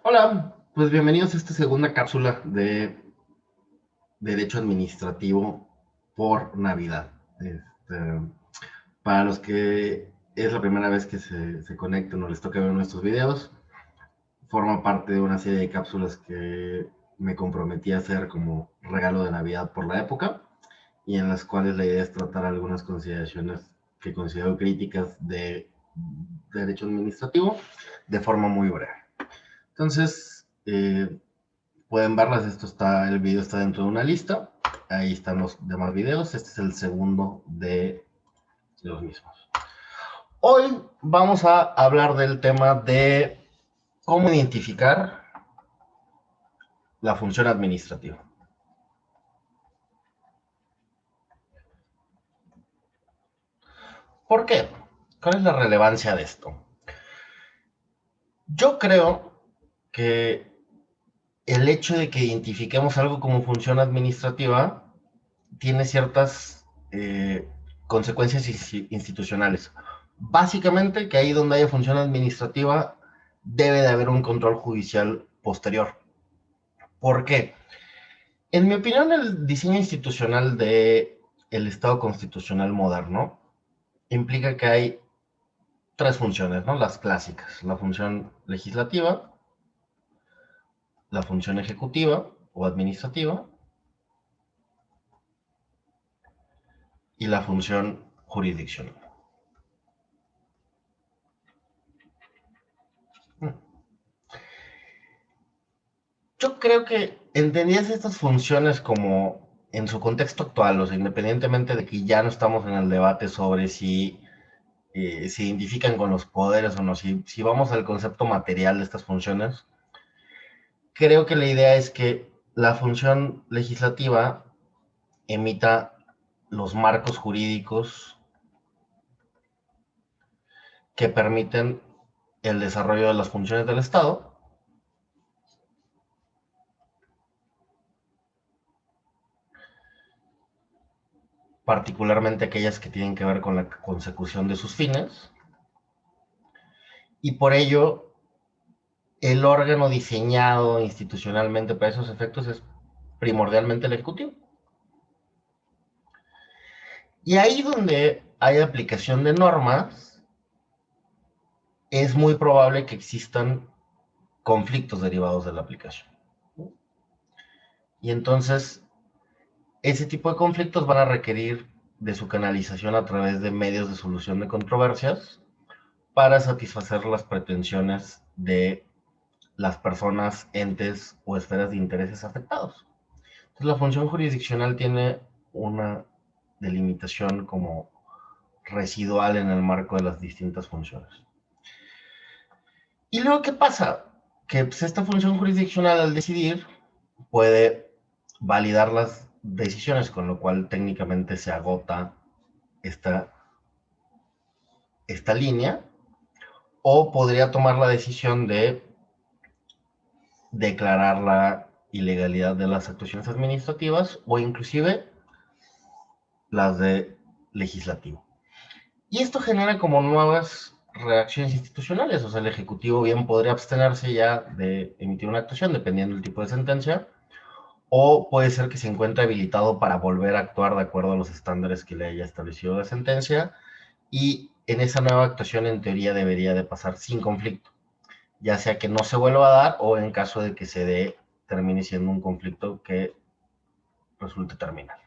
Hola, pues bienvenidos a esta segunda cápsula de Derecho Administrativo por Navidad. Para los que es la primera vez que se conectan o les toca ver nuestros videos, forma parte de una serie de cápsulas que me comprometí a hacer como regalo de Navidad por la época y en las cuales la idea es tratar algunas consideraciones que considero críticas de derecho administrativo de forma muy breve. Entonces, pueden verlas, el video está dentro de una lista. Ahí están los demás videos. Este es el segundo de los mismos. Hoy vamos a hablar del tema de cómo identificar la función administrativa. ¿Por qué? ¿Cuál es la relevancia de esto? Yo creo que el hecho de que identifiquemos algo como función administrativa tiene ciertas consecuencias institucionales. Básicamente, que ahí donde haya función administrativa, debe de haber un control judicial posterior. ¿Por qué? En mi opinión, el diseño institucional del Estado constitucional moderno implica que hay tres funciones, ¿no? Las clásicas: la función legislativa, la función ejecutiva o administrativa y la función jurisdiccional. Yo creo que entendidas estas funciones como en su contexto actual, o sea, independientemente de que ya no estamos en el debate sobre si se identifican con los poderes o no, si vamos al concepto material de estas funciones, creo que la idea es que la función legislativa emita los marcos jurídicos que permiten el desarrollo de las funciones del Estado, particularmente aquellas que tienen que ver con la consecución de sus fines, y por ello el órgano diseñado institucionalmente para esos efectos es primordialmente el Ejecutivo. Y ahí donde hay aplicación de normas, es muy probable que existan conflictos derivados de la aplicación. Y entonces, ese tipo de conflictos van a requerir de su canalización a través de medios de solución de controversias para satisfacer las pretensiones de las personas, entes o esferas de intereses afectados. Entonces, la función jurisdiccional tiene una delimitación como residual en el marco de las distintas funciones. ¿Y luego qué pasa? Que pues, esta función jurisdiccional, al decidir, puede validar las decisiones, con lo cual técnicamente se agota esta, esta línea, o podría tomar la decisión de declarar la ilegalidad de las actuaciones administrativas o inclusive las de legislativo. Y esto genera como nuevas reacciones institucionales, o sea, el Ejecutivo bien podría abstenerse ya de emitir una actuación dependiendo del tipo de sentencia, o puede ser que se encuentre habilitado para volver a actuar de acuerdo a los estándares que le haya establecido la sentencia, y en esa nueva actuación en teoría debería de pasar sin conflicto, ya sea que no se vuelva a dar o en caso de que se dé, termine siendo un conflicto que resulte terminal.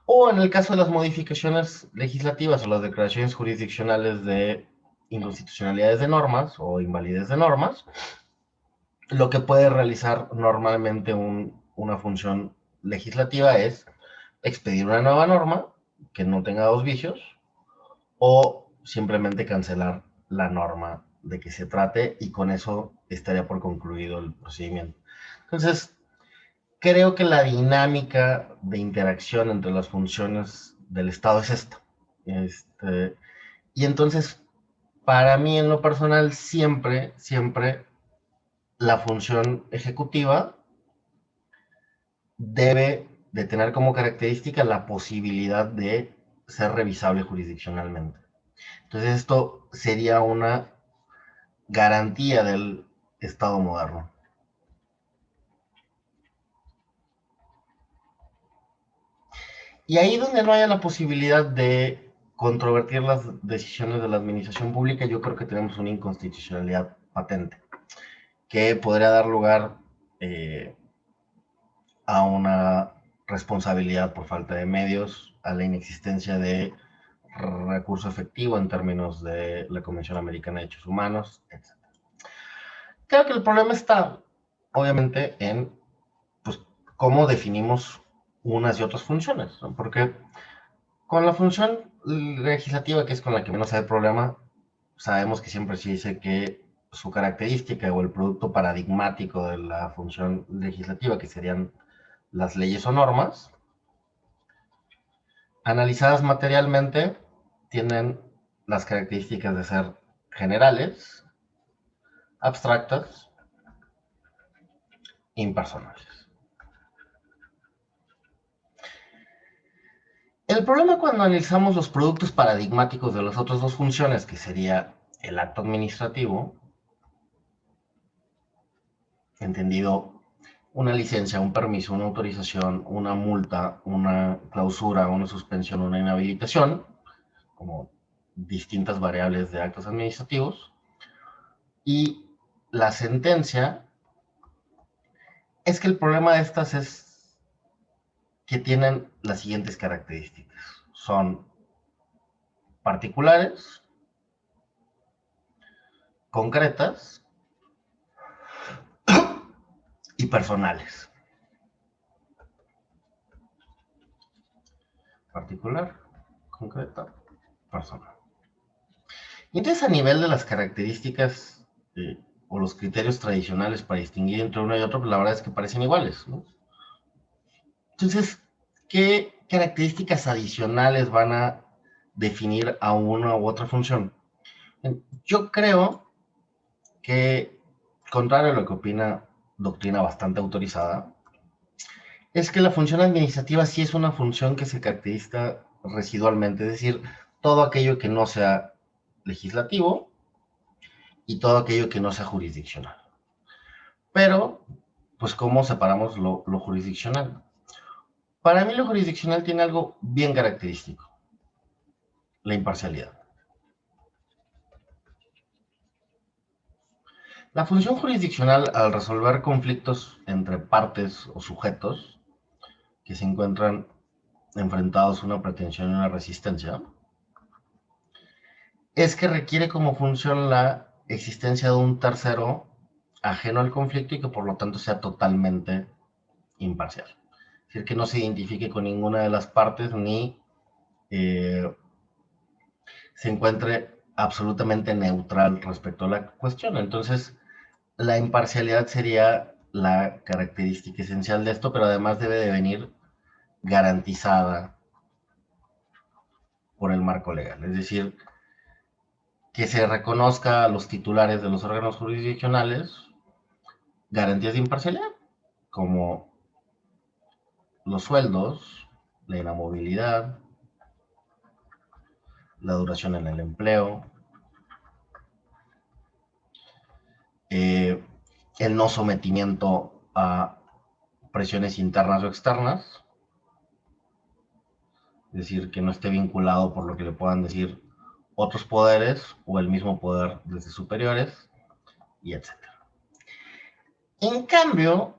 O en el caso de las modificaciones legislativas o las declaraciones jurisdiccionales de inconstitucionalidades de normas o invalidez de normas, lo que puede realizar normalmente una función legislativa es expedir una nueva norma que no tenga dos vicios o simplemente cancelar la norma de que se trate, y con eso estaría por concluido el procedimiento. Entonces, creo que la dinámica de interacción entre las funciones del Estado es esta. Y entonces, para mí en lo personal, siempre la función ejecutiva debe de tener como característica la posibilidad de ser revisable jurisdiccionalmente. Entonces, esto sería una garantía del Estado moderno. Y ahí donde no haya la posibilidad de controvertir las decisiones de la administración pública, yo creo que tenemos una inconstitucionalidad patente, que podría dar lugar a una responsabilidad por falta de medios, a la inexistencia de recurso efectivo en términos de la Convención Americana de Derechos Humanos, etc. Creo que el problema está, obviamente, en pues, cómo definimos unas y otras funciones, ¿no? Porque con la función legislativa, que es con la que menos hay problema, sabemos que siempre se dice que su característica o el producto paradigmático de la función legislativa, que serían las leyes o normas, analizadas materialmente, tienen las características de ser generales, abstractas, impersonales. El problema cuando analizamos los productos paradigmáticos de las otras dos funciones, que sería el acto administrativo, entendido una licencia, un permiso, una autorización, una multa, una clausura, una suspensión, una inhabilitación, como distintas variables de actos administrativos, y la sentencia, es que el problema de estas es que tienen las siguientes características. Son particulares, concretas y personales. Particular, concreta, personal. Y entonces, a nivel de las características o los criterios tradicionales para distinguir entre uno y otro, pues la verdad es que parecen iguales, ¿no? Entonces, ¿qué características adicionales van a definir a una u otra función? Yo creo que, contrario a lo que opina doctrina bastante autorizada, es que la función administrativa sí es una función que se caracteriza residualmente, es decir, todo aquello que no sea legislativo y todo aquello que no sea jurisdiccional. Pero, pues, ¿cómo separamos lo jurisdiccional? Para mí lo jurisdiccional tiene algo bien característico, la imparcialidad. La función jurisdiccional, al resolver conflictos entre partes o sujetos que se encuentran enfrentados a una pretensión y una resistencia, es que requiere como función la existencia de un tercero ajeno al conflicto y que por lo tanto sea totalmente imparcial. Es decir, que no se identifique con ninguna de las partes ni se encuentre absolutamente neutral respecto a la cuestión. Entonces, la imparcialidad sería la característica esencial de esto, pero además debe de venir garantizada por el marco legal. Es decir, que se reconozca a los titulares de los órganos jurisdiccionales garantías de imparcialidad, como los sueldos, la inamovilidad, la duración en el empleo, el no sometimiento a presiones internas o externas, es decir, que no esté vinculado por lo que le puedan decir otros poderes o el mismo poder desde superiores, y etc. En cambio,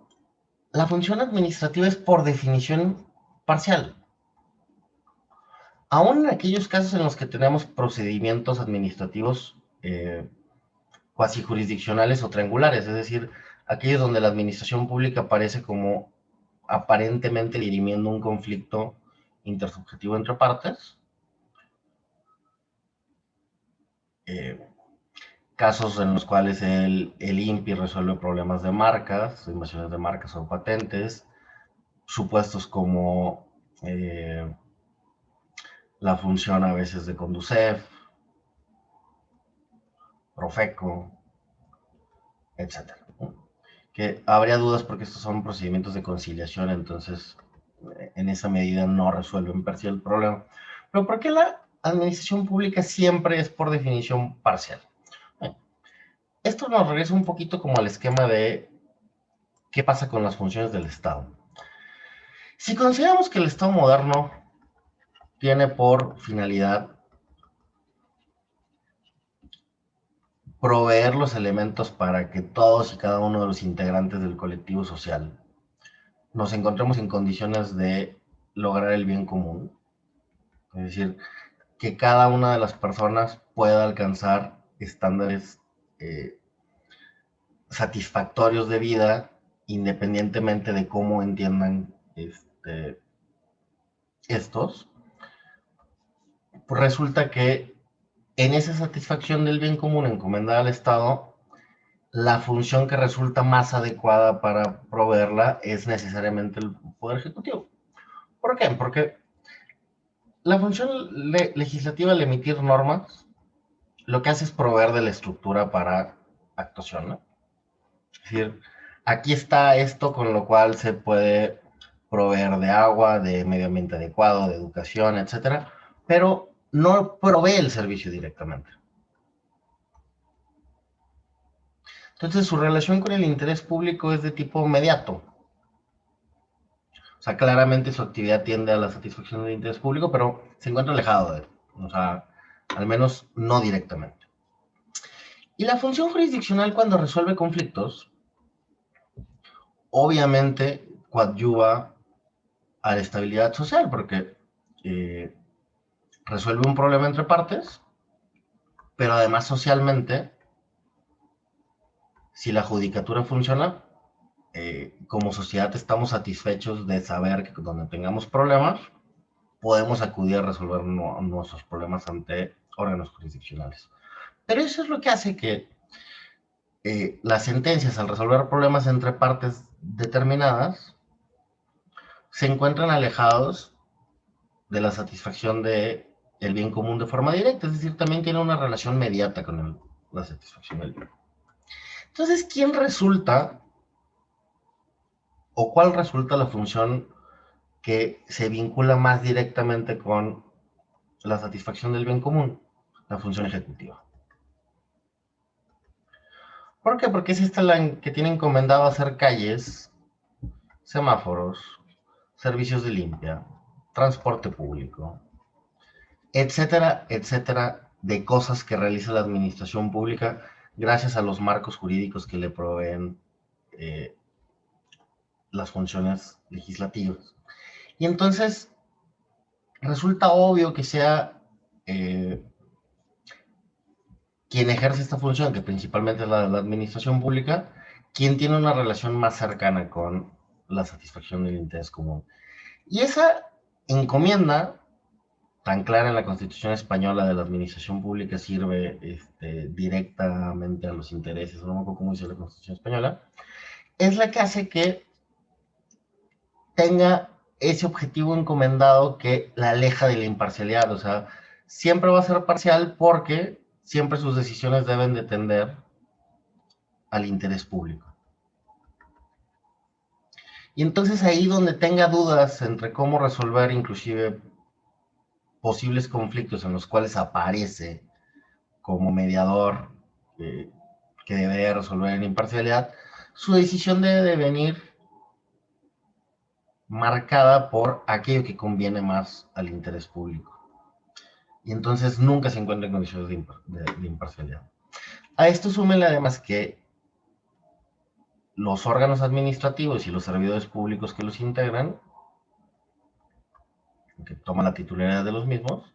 la función administrativa es por definición parcial. Aún en aquellos casos en los que tenemos procedimientos administrativos cuasi jurisdiccionales o triangulares, es decir, aquellos donde la administración pública aparece como aparentemente dirimiendo un conflicto intersubjetivo entre partes, casos en los cuales el INPI resuelve problemas de marcas, invasiones de marcas o patentes, supuestos como la función a veces de Conducef, Profeco, etc. Que habría dudas porque estos son procedimientos de conciliación, entonces en esa medida no resuelven per se el problema. Pero ¿por qué la administración pública siempre es por definición parcial? esto nos regresa un poquito como al esquema de qué pasa con las funciones del Estado. Si consideramos que el Estado moderno tiene por finalidad proveer los elementos para que todos y cada uno de los integrantes del colectivo social nos encontremos en condiciones de lograr el bien común, es decir, que cada una de las personas pueda alcanzar estándares eh, satisfactorios de vida, independientemente de cómo entiendan estos, pues resulta que en esa satisfacción del bien común encomendada al Estado, la función que resulta más adecuada para proveerla es necesariamente el Poder Ejecutivo. ¿Por qué? Porque la función legislativa al emitir normas lo que hace es proveer de la estructura para actuación, ¿no? Es decir, aquí está esto con lo cual se puede proveer de agua, de medio ambiente adecuado, de educación, etcétera, pero no provee el servicio directamente. Entonces, su relación con el interés público es de tipo inmediato. O sea, claramente su actividad tiende a la satisfacción del interés público, pero se encuentra alejado de él. O sea, al menos no directamente. Y la función jurisdiccional cuando resuelve conflictos, obviamente coadyuva a la estabilidad social, porque eh, resuelve un problema entre partes, pero además socialmente, si la judicatura funciona, como sociedad estamos satisfechos de saber que donde tengamos problemas, podemos acudir a resolver nuestros problemas ante órganos jurisdiccionales. Pero eso es lo que hace que las sentencias, al resolver problemas entre partes determinadas, se encuentran alejados de la satisfacción de el bien común de forma directa, es decir, también tiene una relación mediata con la satisfacción del bien. Entonces, ¿quién resulta o cuál resulta la función que se vincula más directamente con la satisfacción del bien común? La función ejecutiva. ¿Por qué? Porque es esta la que tiene encomendado hacer calles, semáforos, servicios de limpia, transporte público, etcétera, etcétera, de cosas que realiza la administración pública gracias a los marcos jurídicos que le proveen eh, las funciones legislativas. Y entonces resulta obvio que sea quien ejerce esta función, que principalmente es la administración pública, quien tiene una relación más cercana con la satisfacción del interés común. Y esa encomienda tan clara en la Constitución española de la administración pública sirve directamente a los intereses, no me acuerdo cómo dice la Constitución española, es la que hace que tenga ese objetivo encomendado que la aleja de la imparcialidad. O sea, siempre va a ser parcial porque siempre sus decisiones deben de tender al interés público. Y entonces ahí donde tenga dudas entre cómo resolver inclusive posibles conflictos en los cuales aparece como mediador que debería resolver en imparcialidad, su decisión debe de venir marcada por aquello que conviene más al interés público. Y entonces nunca se encuentra en condiciones de imparcialidad. A esto súmenle además que los órganos administrativos y los servidores públicos que los integran, que toman la titularidad de los mismos,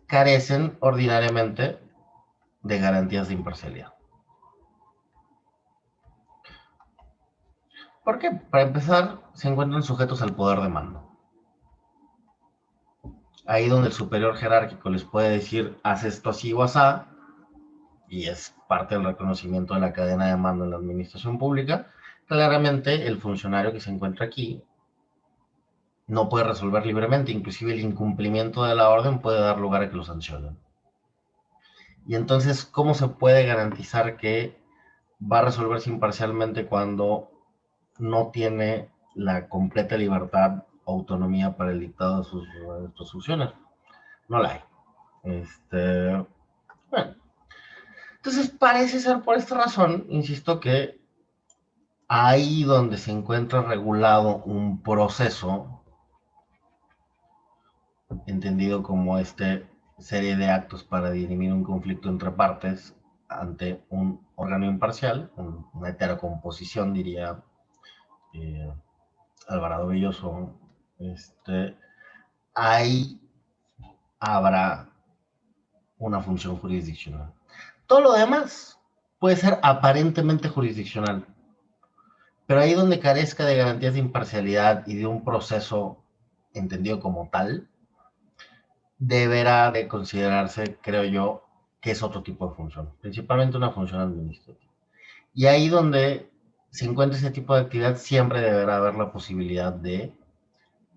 carecen ordinariamente de garantías de imparcialidad. ¿Por qué? Para empezar, se encuentran sujetos al poder de mando. Ahí donde el superior jerárquico les puede decir, haz esto así o asá, y es parte del reconocimiento de la cadena de mando en la administración pública, claramente el funcionario que se encuentra aquí no puede resolver libremente, inclusive el incumplimiento de la orden puede dar lugar a que lo sancionen. Y entonces, ¿cómo se puede garantizar que va a resolverse imparcialmente cuando no tiene la completa libertad, autonomía para el dictado de sus resoluciones? No la hay. Bueno, Entonces, parece ser por esta razón, insisto, que ahí donde se encuentra regulado un proceso, entendido como serie de actos para dirimir un conflicto entre partes ante un órgano imparcial, una heterocomposición, diría eh, Alvarado Belloso, ahí habrá una función jurisdiccional. Todo lo demás puede ser aparentemente jurisdiccional, pero ahí donde carezca de garantías de imparcialidad y de un proceso entendido como tal, deberá de considerarse, creo yo, que es otro tipo de función, principalmente una función administrativa. Y ahí donde se encuentra ese tipo de actividad, siempre deberá haber la posibilidad de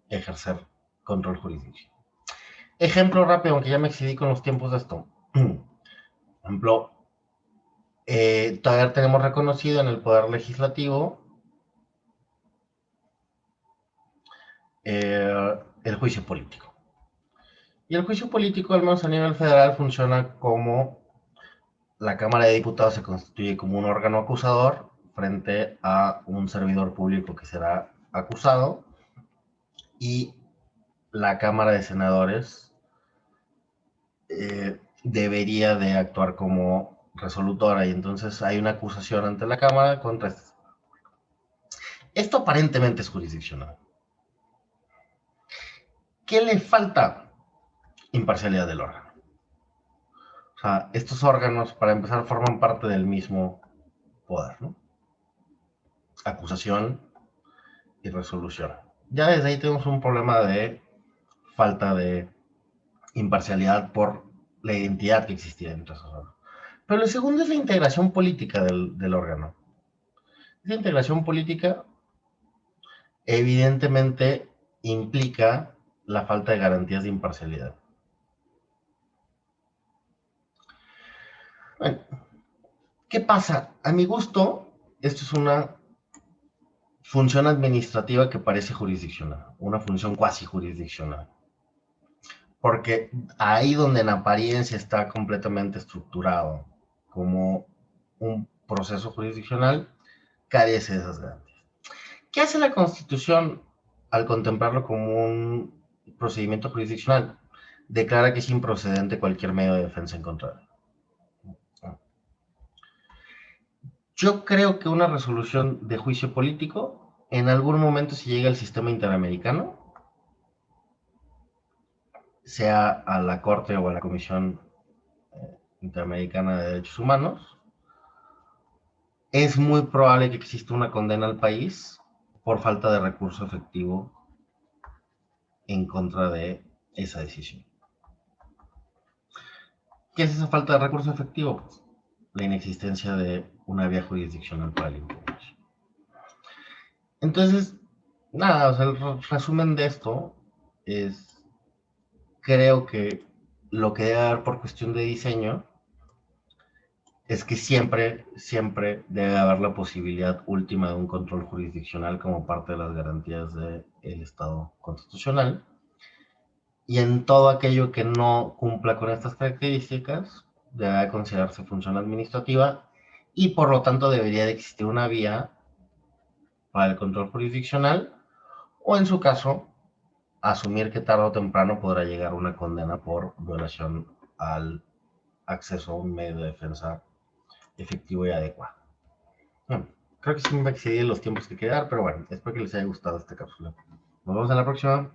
ejercer control jurisdiccional. Ejemplo rápido, aunque ya me excedí con los tiempos de esto. Ejemplo, todavía tenemos reconocido en el Poder Legislativo el juicio político. Y el juicio político, al menos a nivel federal, funciona como la Cámara de Diputados se constituye como un órgano acusador frente a un servidor público que será acusado, y la Cámara de Senadores debería de actuar como resolutora, y entonces hay una acusación ante la Cámara contra este. Esto aparentemente es jurisdiccional. ¿Qué le falta? Imparcialidad del órgano. O sea, estos órganos, para empezar, forman parte del mismo poder, ¿no? Acusación y resolución. Ya desde ahí tenemos un problema de falta de imparcialidad por la identidad que existía entre esos órganos. Pero lo segundo es la integración política del órgano. Esa integración política evidentemente implica la falta de garantías de imparcialidad. Bueno, ¿qué pasa? A mi gusto, esto es una función administrativa que parece jurisdiccional, una función cuasi jurisdiccional. Porque ahí donde en apariencia está completamente estructurado como un proceso jurisdiccional, carece de esas garantías. ¿Qué hace la Constitución al contemplarlo como un procedimiento jurisdiccional? Declara que es improcedente cualquier medio de defensa en contra de él. Yo creo que una resolución de juicio político, en algún momento, si llega al sistema interamericano, sea a la Corte o a la Comisión Interamericana de Derechos Humanos, es muy probable que exista una condena al país por falta de recurso efectivo en contra de esa decisión. ¿Qué es esa falta de recurso efectivo? Pues la inexistencia de una vía jurisdiccional para la impugnación. Entonces, nada, o sea, el resumen de esto es, creo que lo que debe haber por cuestión de diseño es que siempre debe haber la posibilidad última de un control jurisdiccional como parte de las garantías del Estado constitucional. Y en todo aquello que no cumpla con estas características, debe considerarse función administrativa, y por lo tanto debería de existir una vía para el control jurisdiccional, o en su caso, asumir que tarde o temprano podrá llegar una condena por violación al acceso a un medio de defensa efectivo y adecuado. Bueno, creo que sí me excedí los tiempos que quedar, pero bueno, espero que les haya gustado esta cápsula. Nos vemos en la próxima.